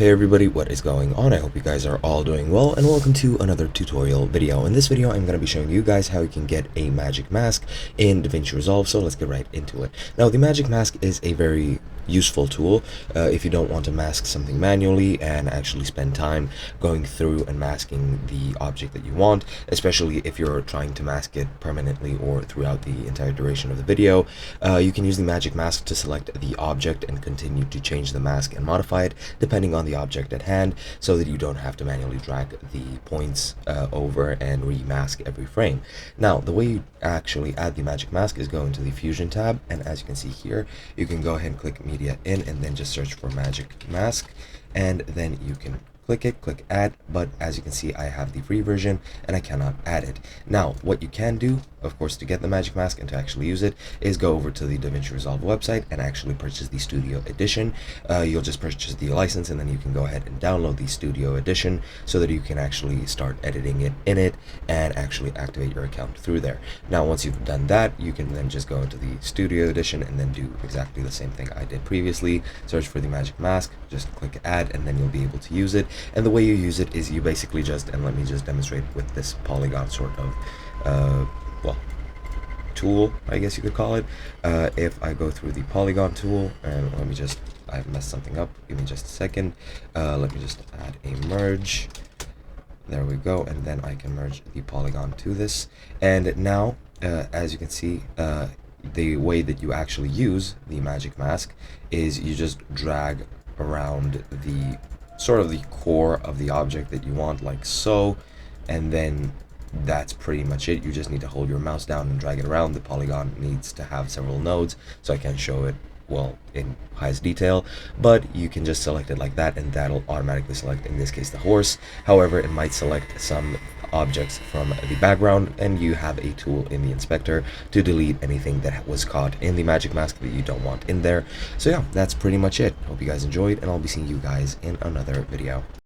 Hey everybody, what is going on? I hope you guys are all doing well, and welcome to another tutorial video. In this video, I'm going to be showing you guys how you can get a magic mask in Davinci Resolve, so let's get right into it. Now, the magic mask is a very useful tool if you don't want to mask something manually and actually spend time going through and masking the object that you want, especially if you're trying to mask it permanently or throughout the entire duration of the video. You can use the magic mask to select the object and continue to change the mask and modify it depending on the object at hand, so that you don't have to manually drag the points over and remask every frame. Now, the way you actually add the magic mask is go into the Fusion tab, and as you can see here, you can go ahead and click Media in and then just search for magic mask, and then you can click add. But as you can see, I have the free version and I cannot add it. Now, what you can do, of course, to get the magic mask and to actually use it is go over to the Davinci Resolve website and actually purchase the Studio Edition. You'll just purchase the license, and then you can go ahead and download the Studio Edition so that you can actually start editing it in it and actually activate your account through there. Now, once you've done that, you can then just go into the Studio Edition and then do exactly the same thing I did previously. Search for the magic mask, just click add, and then you'll be able to use it. And the way you use it is you basically just, and let me just demonstrate with this polygon sort of well, tool, I guess you could call it. If I go through the polygon tool, and let me just, I've messed something up, give me just a second. Let me just add a merge. There we go, and then I can merge the polygon to this. And now, as you can see, the way that you actually use the magic mask is you just drag around the sort of the core of the object that you want, like so, and then that's pretty much it. You just need to hold your mouse down and drag it around. The polygon needs to have several nodes, so I can't show it well in highest detail, but you can just select it like that and that'll automatically select, in this case, the horse. However, it might select some objects from the background, and you have a tool in the inspector to delete anything that was caught in the magic mask that you don't want in there. So yeah, that's pretty much it. Hope you guys enjoyed, and I'll be seeing you guys in another video.